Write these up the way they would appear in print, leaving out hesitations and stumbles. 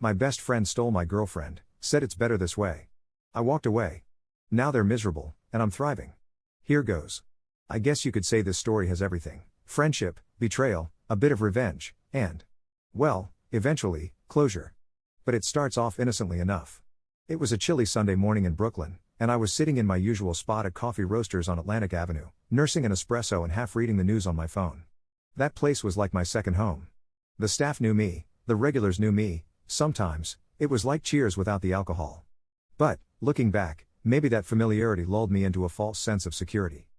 My best friend stole my girlfriend, said it's better this way. I walked away. Now they're miserable, and I'm thriving. Here goes. I guess you could say this story has everything: friendship, betrayal, a bit of revenge, and, well, eventually, closure. But it starts off innocently enough. It was a chilly Sunday morning in Brooklyn, and I was sitting in my usual spot at Coffee Roasters on Atlantic Avenue, nursing an espresso and half reading the news on my phone. That place was like my second home. The staff knew me, the regulars knew me. Sometimes, it was like Cheers without the alcohol. But, looking back, maybe that familiarity lulled me into a false sense of security.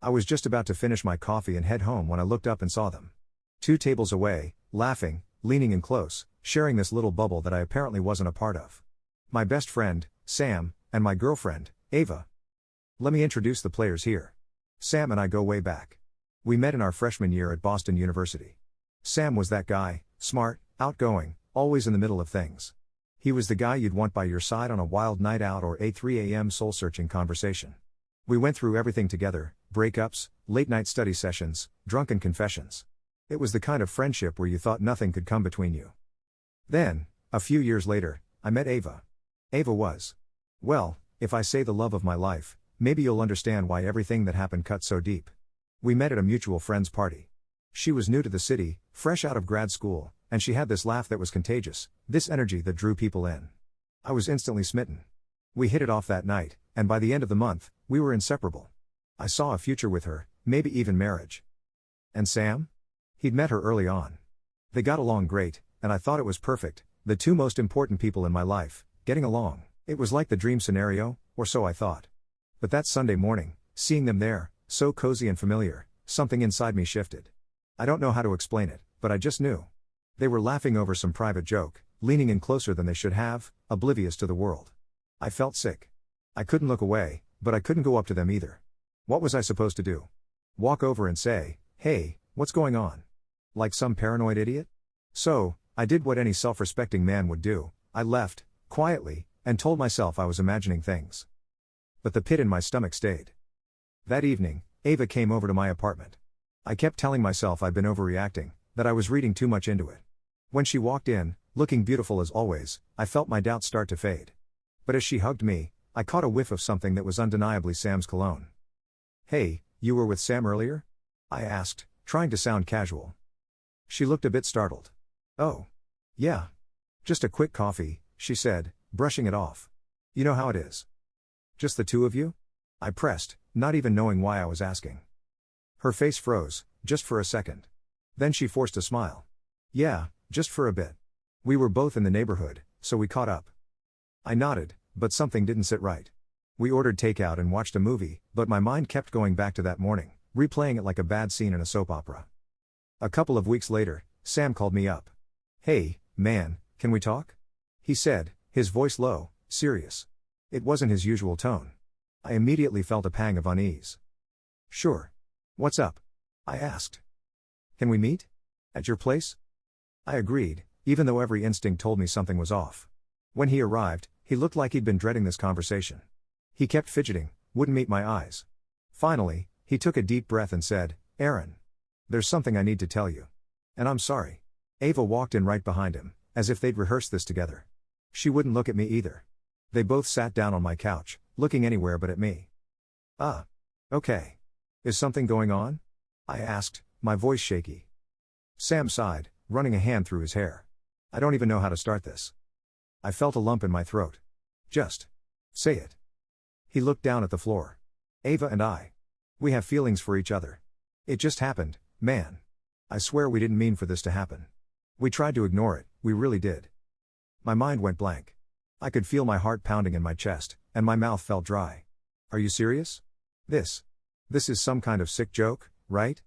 I was just about to finish my coffee and head home when I looked up and saw them. 2 tables away, laughing, leaning in close, sharing this little bubble that I apparently wasn't a part of. My best friend, Sam, and my girlfriend, Ava. Let me introduce the players here. Sam and I go way back. We met in our freshman year at Boston University. Sam was that guy, smart, outgoing, always in the middle of things. He was the guy you'd want by your side on a wild night out or a 3 a.m. soul-searching conversation. We went through everything together: breakups, late-night study sessions, drunken confessions. It was the kind of friendship where you thought nothing could come between you. Then, a few years later, I met Ava. Ava was, well, if I say the love of my life, maybe you'll understand why everything that happened cut so deep. We met at a mutual friend's party. She was new to the city, fresh out of grad school, and she had this laugh that was contagious, this energy that drew people in. I was instantly smitten. We hit it off that night, and by the end of the month, we were inseparable. I saw a future with her, maybe even marriage. And Sam? He'd met her early on. They got along great, and I thought it was perfect, the 2 most important people in my life, getting along. It was like the dream scenario, or so I thought. But that Sunday morning, seeing them there, so cozy and familiar, something inside me shifted. I don't know how to explain it, but I just knew. They were laughing over some private joke, leaning in closer than they should have, oblivious to the world. I felt sick. I couldn't look away, but I couldn't go up to them either. What was I supposed to do? Walk over and say, "Hey, what's going on?" Like some paranoid idiot? So, I did what any self-respecting man would do. I left, quietly, and told myself I was imagining things. But the pit in my stomach stayed. That evening, Ava came over to my apartment. I kept telling myself I'd been overreacting, that I was reading too much into it. When she walked in, looking beautiful as always, I felt my doubts start to fade. But as she hugged me, I caught a whiff of something that was undeniably Sam's cologne. "Hey, you were with Sam earlier?" I asked, trying to sound casual. She looked a bit startled. "Oh. Yeah. Just a quick coffee," she said, brushing it off. "You know how it is." "Just the 2 of you?" I pressed, not even knowing why I was asking. Her face froze, just for a second. Then she forced a smile. "Yeah, just for a bit. We were both in the neighborhood, so we caught up." I nodded, but something didn't sit right. We ordered takeout and watched a movie, but my mind kept going back to that morning, replaying it like a bad scene in a soap opera. A couple of weeks later, Sam called me up. "Hey, man, can we talk?" he said, his voice low, serious. It wasn't his usual tone. I immediately felt a pang of unease. "Sure. What's up?" I asked. "Can we meet? At your place?" I agreed, even though every instinct told me something was off. When he arrived, he looked like he'd been dreading this conversation. He kept fidgeting, wouldn't meet my eyes. Finally, he took a deep breath and said, "Aaron, there's something I need to tell you. And I'm sorry." Ava walked in right behind him, as if they'd rehearsed this together. She wouldn't look at me either. They both sat down on my couch, looking anywhere but at me. Okay. Is something going on?" I asked, my voice shaky. Sam sighed, running a hand through his hair. "I don't even know how to start this." I felt a lump in my throat. "Just say it." He looked down at the floor. "Ava and I. We have feelings for each other. It just happened, man. I swear we didn't mean for this to happen. We tried to ignore it, we really did." My mind went blank. I could feel my heart pounding in my chest, and my mouth felt dry. "Are you serious? This is some kind of sick joke, right?"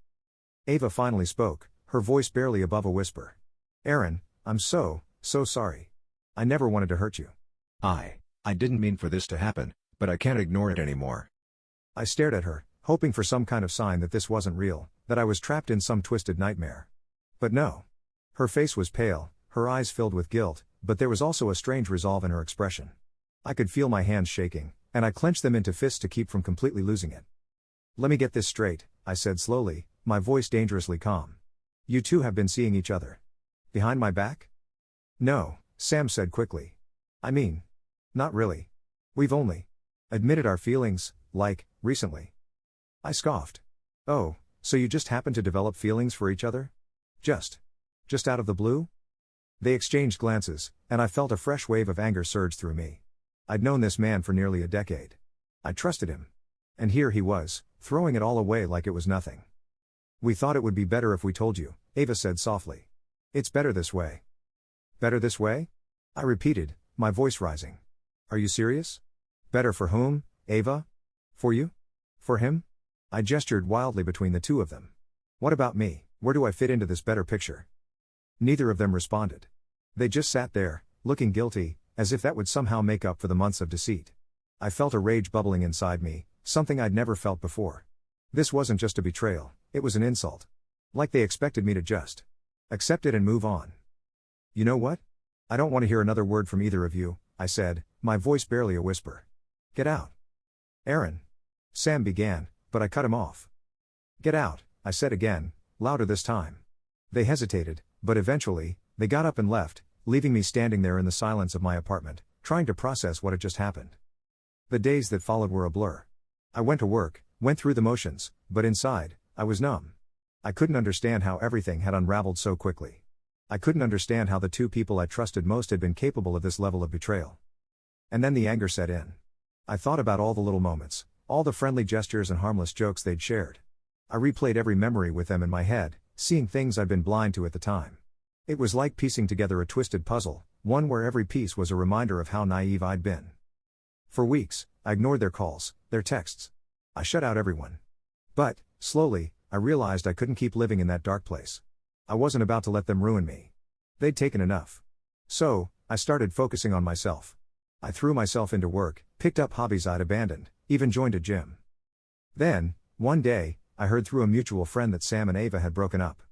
Ava finally spoke, her voice barely above a whisper. "Aaron, I'm so sorry. I never wanted to hurt you. I didn't mean for this to happen, but I can't ignore it anymore." I stared at her, hoping for some kind of sign that this wasn't real, that I was trapped in some twisted nightmare. But no. Her face was pale, her eyes filled with guilt, but there was also a strange resolve in her expression. I could feel my hands shaking, and I clenched them into fists to keep from completely losing it. "Let me get this straight," I said slowly, my voice dangerously calm. "You two have been seeing each other. Behind my back?" "No, Sam said quickly. I mean, not really. We've only admitted our feelings, like, recently. I scoffed. Oh, so you just happened to develop feelings for each other? Just out of the blue? They exchanged glances, and I felt a fresh wave of anger surge through me. I'd known this man for nearly a decade. I trusted him. And here he was, throwing it all away like it was nothing. We thought it would be better if we told you, Ava said softly. It's better this way. Better this way? I repeated, my voice rising. Are you serious? Better for whom, Ava? For you? For him? I gestured wildly between the two of them. What about me? Where do I fit into this better picture? Neither of them responded. They just sat there, looking guilty, as if that would somehow make up for the months of deceit. I felt a rage bubbling inside me, something I'd never felt before. This wasn't just a betrayal, it was an insult. Like they expected me to just accept it and move on. You know what? I don't want to hear another word from either of you, I said, my voice barely a whisper. Get out. Aaron. Sam began, but I cut him off. Get out, I said again, louder this time. They hesitated, but eventually, they got up and left, leaving me standing there in the silence of my apartment, trying to process what had just happened. The days that followed were a blur. I went to work, went through the motions, but inside, I was numb. I couldn't understand how everything had unraveled so quickly. I couldn't understand how the two people I trusted most had been capable of this level of betrayal. And then the anger set in. I thought about all the little moments, all the friendly gestures and harmless jokes they'd shared. I replayed every memory with them in my head, seeing things I'd been blind to at the time. It was like piecing together a twisted puzzle, one where every piece was a reminder of how naive I'd been. For weeks, I ignored their calls, their texts. I shut out everyone. But, slowly, I realized I couldn't keep living in that dark place. I wasn't about to let them ruin me. They'd taken enough. So, I started focusing on myself. I threw myself into work, picked up hobbies I'd abandoned, even joined a gym. Then, one day, I heard through a mutual friend that Sam and Ava had broken up.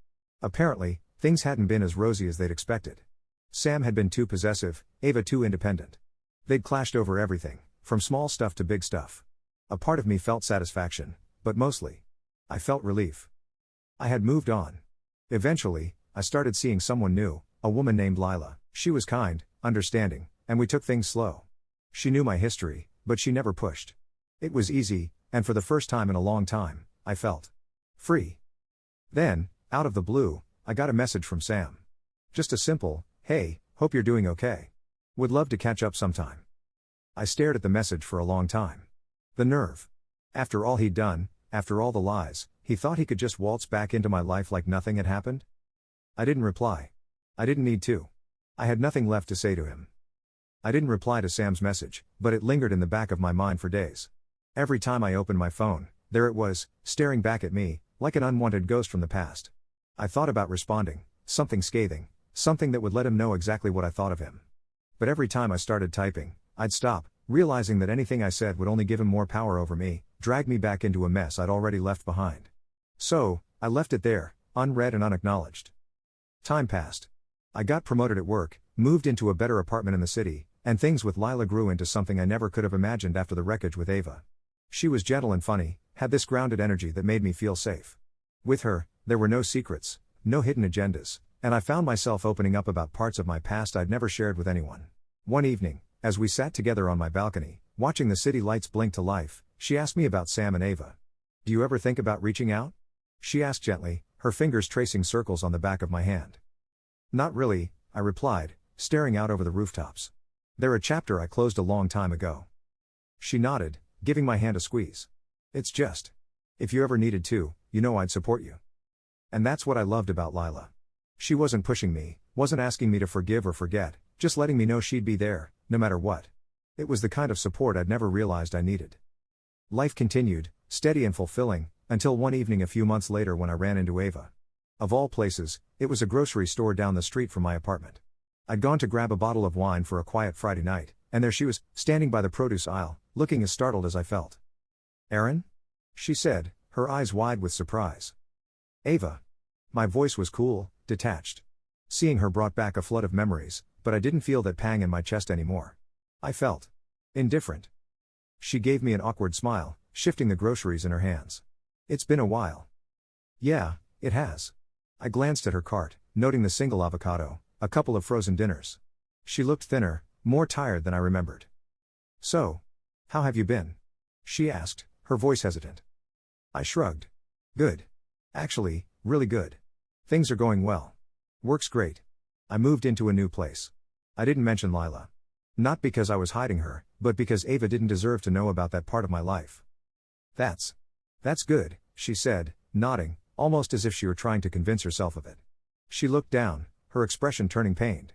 Apparently, things hadn't been as rosy as they'd expected. Sam had been too possessive, Ava too independent. They'd clashed over everything, from small stuff to big stuff. A part of me felt satisfaction, but mostly, I felt relief. I had moved on. Eventually, I started seeing someone new, a woman named Lila. She was kind, understanding, and we took things slow. She knew my history, but she never pushed. It was easy, and for the first time in a long time, I felt free. Then, out of the blue, I got a message from Sam. Just a simple, hey, hope you're doing okay. Would love to catch up sometime. I stared at the message for a long time. The nerve. After all he'd done, after all the lies, he thought he could just waltz back into my life like nothing had happened? I didn't reply. I didn't need to. I had nothing left to say to him. I didn't reply to Sam's message, but it lingered in the back of my mind for days. Every time I opened my phone, there it was, staring back at me, like an unwanted ghost from the past. I thought about responding, something scathing, something that would let him know exactly what I thought of him. But every time I started typing, I'd stop, realizing that anything I said would only give him more power over me, drag me back into a mess I'd already left behind. So, I left it there, unread and unacknowledged. Time passed. I got promoted at work, moved into a better apartment in the city, and things with Lila grew into something I never could have imagined after the wreckage with Ava. She was gentle and funny, had this grounded energy that made me feel safe. With her, there were no secrets, no hidden agendas, and I found myself opening up about parts of my past I'd never shared with anyone. One evening, as we sat together on my balcony, watching the city lights blink to life, she asked me about Sam and Ava. Do you ever think about reaching out? She asked gently, her fingers tracing circles on the back of my hand. Not really, I replied, staring out over the rooftops. They're a chapter I closed a long time ago. She nodded, giving my hand a squeeze. It's just, if you ever needed to, you know I'd support you. And that's what I loved about Lila. She wasn't pushing me, wasn't asking me to forgive or forget, just letting me know she'd be there, no matter what. It was the kind of support I'd never realized I needed. Life continued, steady and fulfilling, until one evening a few months later when I ran into Ava. Of all places, it was a grocery store down the street from my apartment. I'd gone to grab a bottle of wine for a quiet Friday night, and there she was, standing by the produce aisle, looking as startled as I felt. Aaron? She said, her eyes wide with surprise. Ava. My voice was cool, detached. Seeing her brought back a flood of memories, but I didn't feel that pang in my chest anymore. I felt indifferent. She gave me an awkward smile, shifting the groceries in her hands. It's been a while. Yeah, it has. I glanced at her cart, noting the single avocado, a couple of frozen dinners. She looked thinner, more tired than I remembered. So, how have you been? She asked, her voice hesitant. I shrugged. Good. Actually, really good. Things are going well. Work's great. I moved into a new place. I didn't mention Lila. Not because I was hiding her, but because Ava didn't deserve to know about that part of my life. That's good, she said, nodding, almost as if she were trying to convince herself of it. She looked down, her expression turning pained.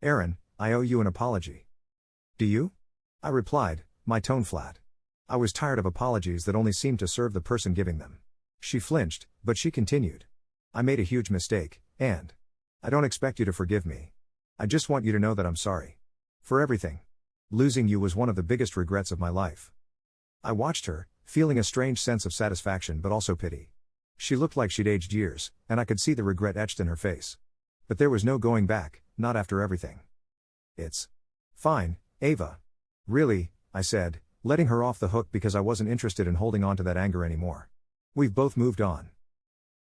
Aaron, I owe you an apology. Do you? I replied, my tone flat. I was tired of apologies that only seemed to serve the person giving them. She flinched, but she continued. I made a huge mistake, and I don't expect you to forgive me. I just want you to know that I'm sorry. For everything. Losing you was one of the biggest regrets of my life. I watched her, feeling a strange sense of satisfaction but also pity. She looked like she'd aged years, and I could see the regret etched in her face. But there was no going back, not after everything. It's fine, Ava. Really, I said, letting her off the hook because I wasn't interested in holding on to that anger anymore. We've both moved on.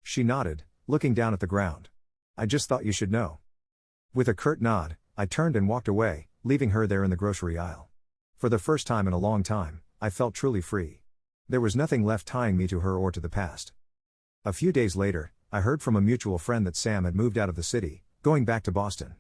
She nodded, looking down at the ground. I just thought you should know. With a curt nod, I turned and walked away, leaving her there in the grocery aisle. For the first time in a long time, I felt truly free. There was nothing left tying me to her or to the past. A few days later, I heard from a mutual friend that Sam had moved out of the city, going back to Boston.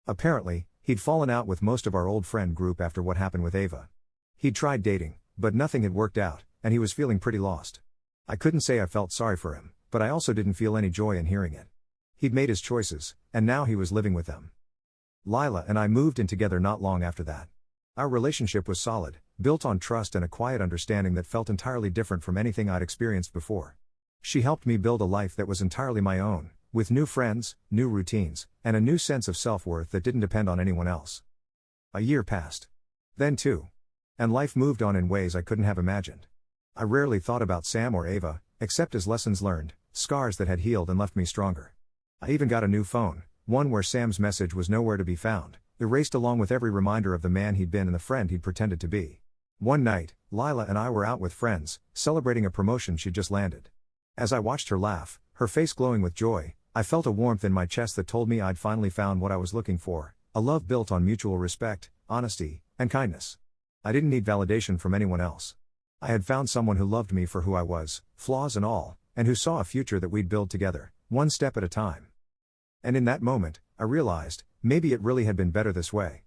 Apparently, he'd fallen out with most of our old friend group after what happened with Ava. He'd tried dating, but nothing had worked out, and he was feeling pretty lost. I couldn't say I felt sorry for him, but I also didn't feel any joy in hearing it. He'd made his choices, and now he was living with them. Lila and I moved in together not long after that. Our relationship was solid, built on trust and a quiet understanding that felt entirely different from anything I'd experienced before. She helped me build a life that was entirely my own, with new friends, new routines, and a new sense of self-worth that didn't depend on anyone else. A year passed. Then two. And life moved on in ways I couldn't have imagined. I rarely thought about Sam or Ava, except as lessons learned, scars that had healed and left me stronger. I even got a new phone, one where Sam's message was nowhere to be found, erased along with every reminder of the man he'd been and the friend he'd pretended to be. One night, Lila and I were out with friends, celebrating a promotion she'd just landed. As I watched her laugh, her face glowing with joy, I felt a warmth in my chest that told me I'd finally found what I was looking for, a love built on mutual respect, honesty, and kindness. I didn't need validation from anyone else. I had found someone who loved me for who I was, flaws and all, and who saw a future that we'd build together, one step at a time. And in that moment, I realized, maybe it really had been better this way.